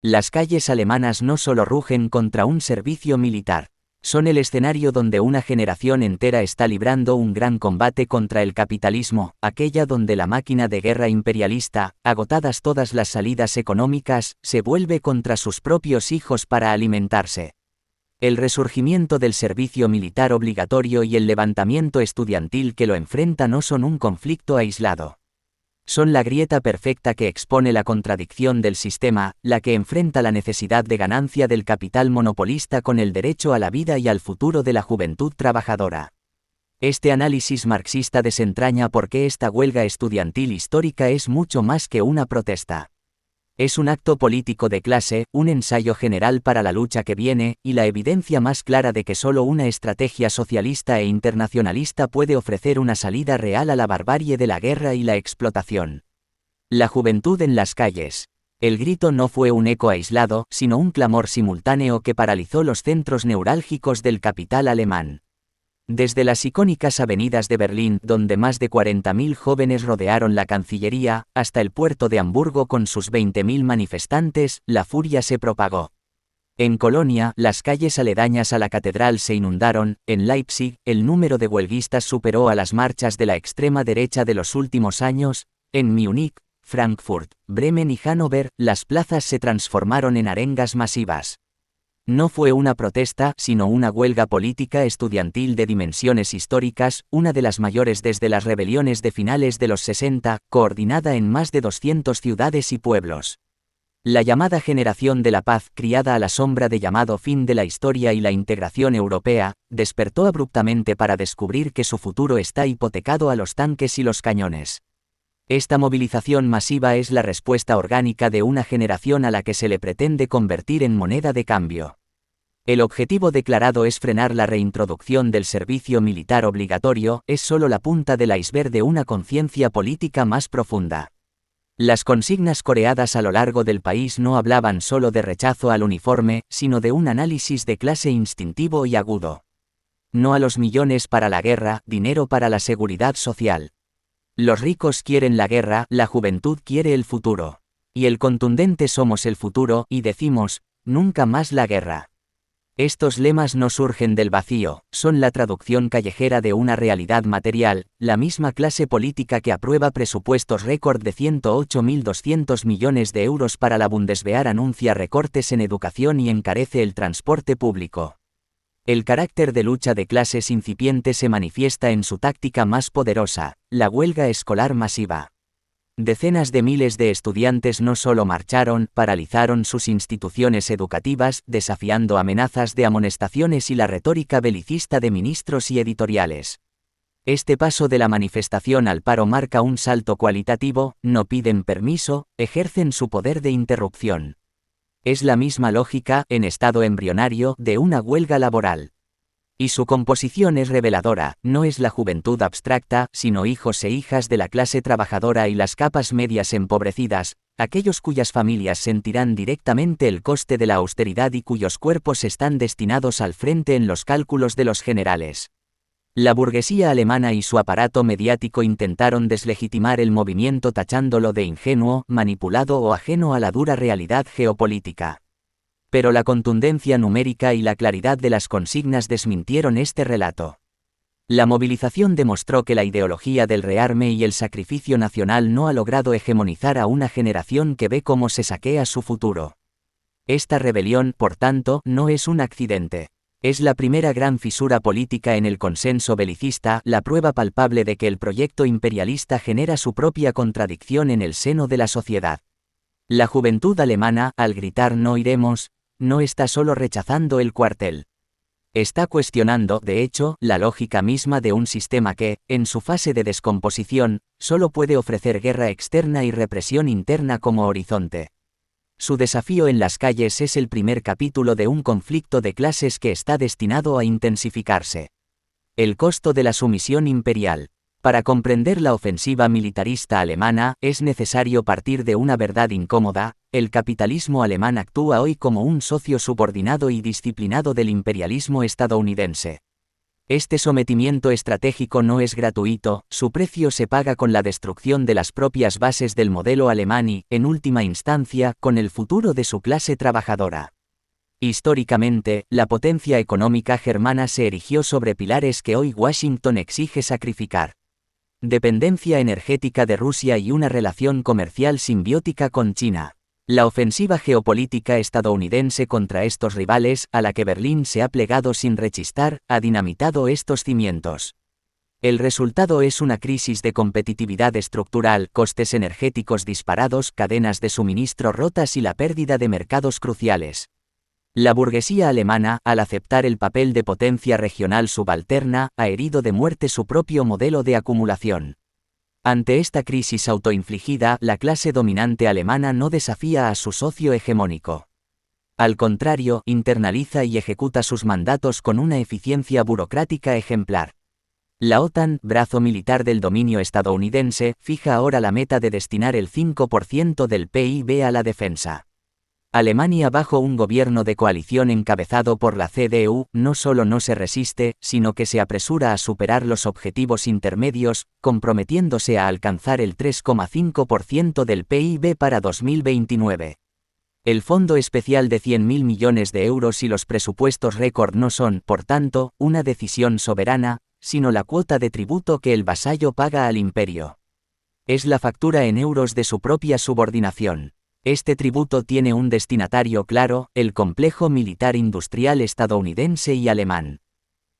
Las calles alemanas no solo rugen contra un servicio militar, son el escenario donde una generación entera está librando un gran combate contra el capitalismo, aquella donde la máquina de guerra imperialista, agotadas todas las salidas económicas, se vuelve contra sus propios hijos para alimentarse. El resurgimiento del servicio militar obligatorio y el levantamiento estudiantil que lo enfrenta no son un conflicto aislado. Son la grieta perfecta que expone la contradicción del sistema, la que enfrenta la necesidad de ganancia del capital monopolista con el derecho a la vida y al futuro de la juventud trabajadora. Este análisis marxista desentraña por qué esta huelga estudiantil histórica es mucho más que una protesta. Es un acto político de clase, un ensayo general para la lucha que viene, y la evidencia más clara de que solo una estrategia socialista e internacionalista puede ofrecer una salida real a la barbarie de la guerra y la explotación. La juventud en las calles. El grito no fue un eco aislado, sino un clamor simultáneo que paralizó los centros neurálgicos del capital alemán. Desde las icónicas avenidas de Berlín, donde más de 40.000 jóvenes rodearon la Cancillería, hasta el puerto de Hamburgo con sus 20.000 manifestantes, la furia se propagó. En Colonia, las calles aledañas a la catedral se inundaron. En Leipzig, el número de huelguistas superó a las marchas de la extrema derecha de los últimos años. En Múnich, Frankfurt, Bremen y Hannover, las plazas se transformaron en arengas masivas. No fue una protesta, sino una huelga política estudiantil de dimensiones históricas, una de las mayores desde las rebeliones de finales de los 60, coordinada en más de 200 ciudades y pueblos. La llamada generación de la paz, criada a la sombra de llamado fin de la historia y la integración europea, despertó abruptamente para descubrir que su futuro está hipotecado a los tanques y los cañones. Esta movilización masiva es la respuesta orgánica de una generación a la que se le pretende convertir en moneda de cambio. El objetivo declarado es frenar la reintroducción del servicio militar obligatorio, es solo la punta del iceberg de una conciencia política más profunda. Las consignas coreadas a lo largo del país no hablaban solo de rechazo al uniforme, sino de un análisis de clase instintivo y agudo. No a los millones para la guerra, dinero para la seguridad social. Los ricos quieren la guerra, la juventud quiere el futuro. Y el contundente somos el futuro, y decimos, nunca más la guerra. Estos lemas no surgen del vacío, son la traducción callejera de una realidad material. La misma clase política que aprueba presupuestos récord de 108.200 millones de euros para la Bundeswehr anuncia recortes en educación y encarece el transporte público. El carácter de lucha de clases incipiente se manifiesta en su táctica más poderosa, la huelga escolar masiva. Decenas de miles de estudiantes no solo marcharon, paralizaron sus instituciones educativas, desafiando amenazas de amonestaciones y la retórica belicista de ministros y editoriales. Este paso de la manifestación al paro marca un salto cualitativo, no piden permiso, ejercen su poder de interrupción. Es la misma lógica, en estado embrionario, de una huelga laboral. Y su composición es reveladora, no es la juventud abstracta, sino hijos e hijas de la clase trabajadora y las capas medias empobrecidas, aquellos cuyas familias sentirán directamente el coste de la austeridad y cuyos cuerpos están destinados al frente en los cálculos de los generales. La burguesía alemana y su aparato mediático intentaron deslegitimar el movimiento tachándolo de ingenuo, manipulado o ajeno a la dura realidad geopolítica. Pero la contundencia numérica y la claridad de las consignas desmintieron este relato. La movilización demostró que la ideología del rearme y el sacrificio nacional no ha logrado hegemonizar a una generación que ve cómo se saquea su futuro. Esta rebelión, por tanto, no es un accidente. Es la primera gran fisura política en el consenso belicista, la prueba palpable de que el proyecto imperialista genera su propia contradicción en el seno de la sociedad. La juventud alemana, al gritar "no iremos", no está solo rechazando el cuartel. Está cuestionando, de hecho, la lógica misma de un sistema que, en su fase de descomposición, solo puede ofrecer guerra externa y represión interna como horizonte. Su desafío en las calles es el primer capítulo de un conflicto de clases que está destinado a intensificarse. El costo de la sumisión imperial. Para comprender la ofensiva militarista alemana, es necesario partir de una verdad incómoda: el capitalismo alemán actúa hoy como un socio subordinado y disciplinado del imperialismo estadounidense. Este sometimiento estratégico no es gratuito, su precio se paga con la destrucción de las propias bases del modelo alemán y, en última instancia, con el futuro de su clase trabajadora. Históricamente, la potencia económica germana se erigió sobre pilares que hoy Washington exige sacrificar. Dependencia energética de Rusia y una relación comercial simbiótica con China. La ofensiva geopolítica estadounidense contra estos rivales, a la que Berlín se ha plegado sin rechistar, ha dinamitado estos cimientos. El resultado es una crisis de competitividad estructural, costes energéticos disparados, cadenas de suministro rotas y la pérdida de mercados cruciales. La burguesía alemana, al aceptar el papel de potencia regional subalterna, ha herido de muerte su propio modelo de acumulación. Ante esta crisis autoinfligida, la clase dominante alemana no desafía a su socio hegemónico. Al contrario, internaliza y ejecuta sus mandatos con una eficiencia burocrática ejemplar. La OTAN, brazo militar del dominio estadounidense, fija ahora la meta de destinar el 5% del PIB a la defensa. Alemania, bajo un gobierno de coalición encabezado por la CDU, no solo no se resiste, sino que se apresura a superar los objetivos intermedios, comprometiéndose a alcanzar el 3,5% del PIB para 2029. El Fondo Especial de 100.000 millones de euros y los presupuestos récord no son, por tanto, una decisión soberana, sino la cuota de tributo que el vasallo paga al imperio. Es la factura en euros de su propia subordinación. Este tributo tiene un destinatario claro, el complejo militar industrial estadounidense y alemán.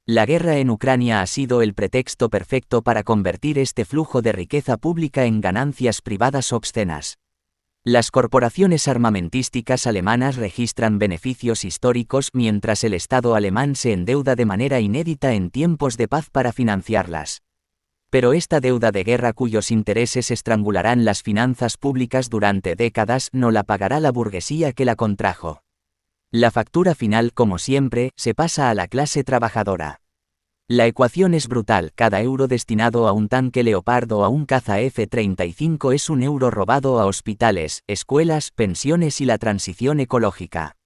La guerra en Ucrania ha sido el pretexto perfecto para convertir este flujo de riqueza pública en ganancias privadas obscenas. Las corporaciones armamentísticas alemanas registran beneficios históricos mientras el Estado alemán se endeuda de manera inédita en tiempos de paz para financiarlas. Pero esta deuda de guerra cuyos intereses estrangularán las finanzas públicas durante décadas no la pagará la burguesía que la contrajo. La factura final, como siempre, se pasa a la clase trabajadora. La ecuación es brutal: cada euro destinado a un tanque Leopard o a un caza F-35 es un euro robado a hospitales, escuelas, pensiones y la transición ecológica.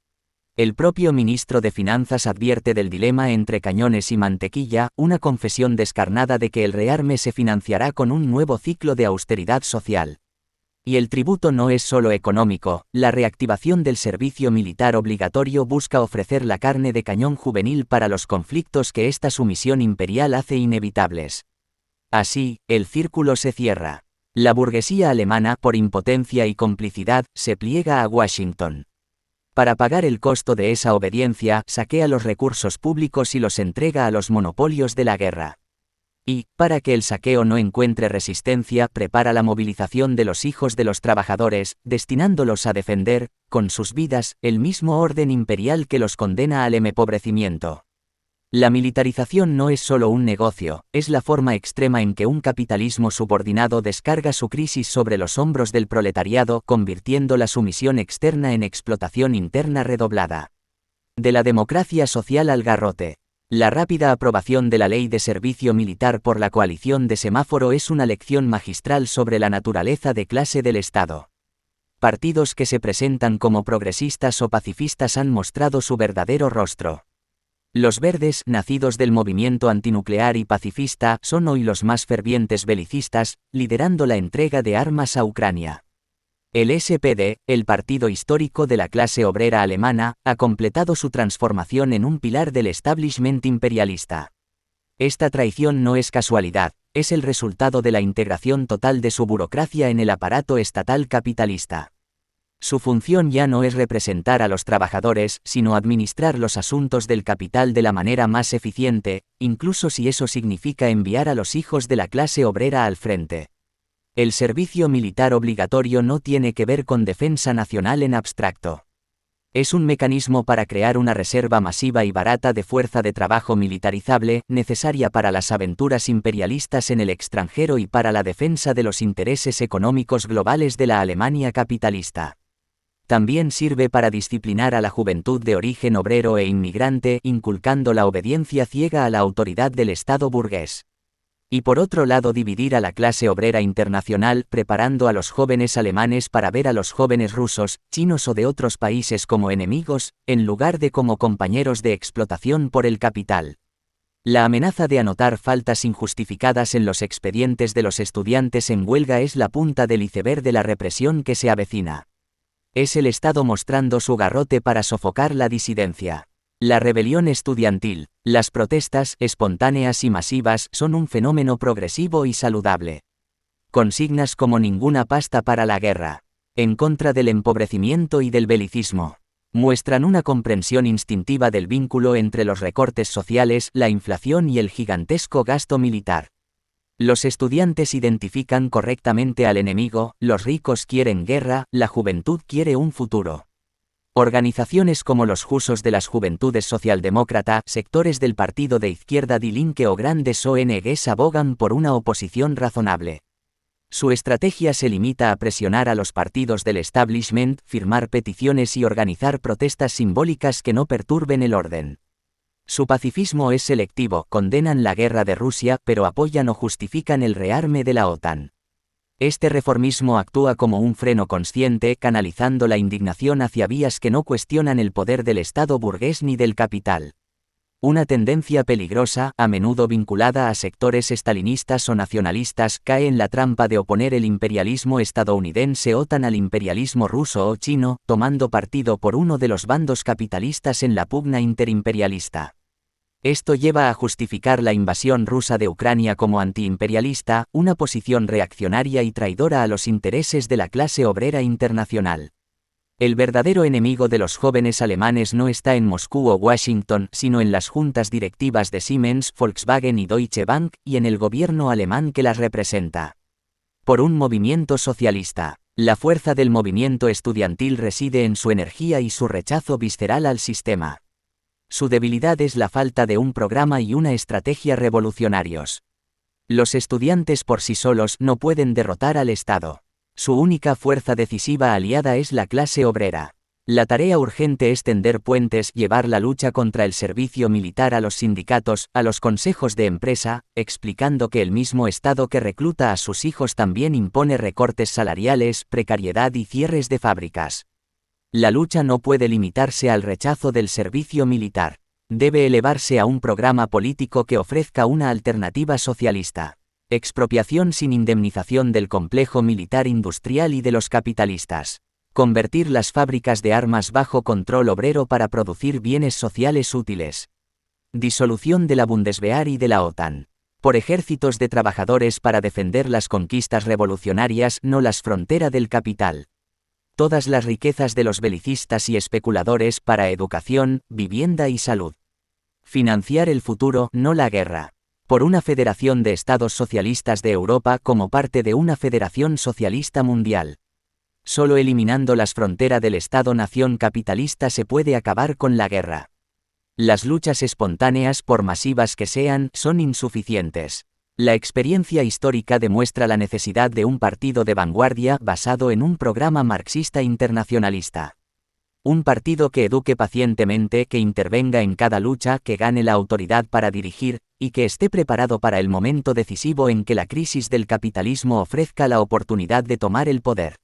El propio ministro de Finanzas advierte del dilema entre cañones y mantequilla, una confesión descarnada de que el rearme se financiará con un nuevo ciclo de austeridad social. Y el tributo no es solo económico, la reactivación del servicio militar obligatorio busca ofrecer la carne de cañón juvenil para los conflictos que esta sumisión imperial hace inevitables. Así, el círculo se cierra. La burguesía alemana, por impotencia y complicidad, se pliega a Washington. Para pagar el costo de esa obediencia, saquea los recursos públicos y los entrega a los monopolios de la guerra. Y, para que el saqueo no encuentre resistencia, prepara la movilización de los hijos de los trabajadores, destinándolos a defender, con sus vidas, el mismo orden imperial que los condena al empobrecimiento. La militarización no es solo un negocio, es la forma extrema en que un capitalismo subordinado descarga su crisis sobre los hombros del proletariado, convirtiendo la sumisión externa en explotación interna redoblada. De la democracia social al garrote. La rápida aprobación de la ley de servicio militar por la coalición de semáforo es una lección magistral sobre la naturaleza de clase del Estado. Partidos que se presentan como progresistas o pacifistas han mostrado su verdadero rostro. Los verdes, nacidos del movimiento antinuclear y pacifista, son hoy los más fervientes belicistas, liderando la entrega de armas a Ucrania. El SPD, el partido histórico de la clase obrera alemana, ha completado su transformación en un pilar del establishment imperialista. Esta traición no es casualidad, es el resultado de la integración total de su burocracia en el aparato estatal capitalista. Su función ya no es representar a los trabajadores, sino administrar los asuntos del capital de la manera más eficiente, incluso si eso significa enviar a los hijos de la clase obrera al frente. El servicio militar obligatorio no tiene que ver con defensa nacional en abstracto. Es un mecanismo para crear una reserva masiva y barata de fuerza de trabajo militarizable, necesaria para las aventuras imperialistas en el extranjero y para la defensa de los intereses económicos globales de la Alemania capitalista. También sirve para disciplinar a la juventud de origen obrero e inmigrante, inculcando la obediencia ciega a la autoridad del Estado burgués. Y por otro lado, dividir a la clase obrera internacional, preparando a los jóvenes alemanes para ver a los jóvenes rusos, chinos o de otros países como enemigos, en lugar de como compañeros de explotación por el capital. La amenaza de anotar faltas injustificadas en los expedientes de los estudiantes en huelga es la punta del iceberg de la represión que se avecina. Es el Estado mostrando su garrote para sofocar la disidencia. La rebelión estudiantil, las protestas, espontáneas y masivas, son un fenómeno progresivo y saludable. Consignas como ninguna pasta para la guerra, en contra del empobrecimiento y del belicismo, muestran una comprensión instintiva del vínculo entre los recortes sociales, la inflación y el gigantesco gasto militar. Los estudiantes identifican correctamente al enemigo, los ricos quieren guerra, la juventud quiere un futuro. Organizaciones como los Jusos de las Juventudes Socialdemócrata, sectores del partido de izquierda Die Linke o grandes ONGs abogan por una oposición razonable. Su estrategia se limita a presionar a los partidos del establishment, firmar peticiones y organizar protestas simbólicas que no perturben el orden. Su pacifismo es selectivo, condenan la guerra de Rusia, pero apoyan o justifican el rearme de la OTAN. Este reformismo actúa como un freno consciente, canalizando la indignación hacia vías que no cuestionan el poder del Estado burgués ni del capital. Una tendencia peligrosa, a menudo vinculada a sectores estalinistas o nacionalistas, cae en la trampa de oponer el imperialismo estadounidense OTAN al imperialismo ruso o chino, tomando partido por uno de los bandos capitalistas en la pugna interimperialista. Esto lleva a justificar la invasión rusa de Ucrania como antiimperialista, una posición reaccionaria y traidora a los intereses de la clase obrera internacional. El verdadero enemigo de los jóvenes alemanes no está en Moscú o Washington, sino en las juntas directivas de Siemens, Volkswagen y Deutsche Bank, y en el gobierno alemán que las representa. Por un movimiento socialista. La fuerza del movimiento estudiantil reside en su energía y su rechazo visceral al sistema. Su debilidad es la falta de un programa y una estrategia revolucionarios. Los estudiantes por sí solos no pueden derrotar al Estado. Su única fuerza decisiva aliada es la clase obrera. La tarea urgente es tender puentes, llevar la lucha contra el servicio militar a los sindicatos, a los consejos de empresa, explicando que el mismo Estado que recluta a sus hijos también impone recortes salariales, precariedad y cierres de fábricas. La lucha no puede limitarse al rechazo del servicio militar. Debe elevarse a un programa político que ofrezca una alternativa socialista. Expropiación sin indemnización del complejo militar industrial y de los capitalistas. Convertir las fábricas de armas bajo control obrero para producir bienes sociales útiles. Disolución de la Bundeswehr y de la OTAN. Por ejércitos de trabajadores para defender las conquistas revolucionarias, no las fronteras del capital. Todas las riquezas de los belicistas y especuladores para educación, vivienda y salud. Financiar el futuro, no la guerra. Por una federación de estados socialistas de Europa como parte de una federación socialista mundial. Solo eliminando las fronteras del Estado-nación capitalista se puede acabar con la guerra. Las luchas espontáneas, por masivas que sean, son insuficientes. La experiencia histórica demuestra la necesidad de un partido de vanguardia basado en un programa marxista internacionalista. Un partido que eduque pacientemente, que intervenga en cada lucha, que gane la autoridad para dirigir, y que esté preparado para el momento decisivo en que la crisis del capitalismo ofrezca la oportunidad de tomar el poder.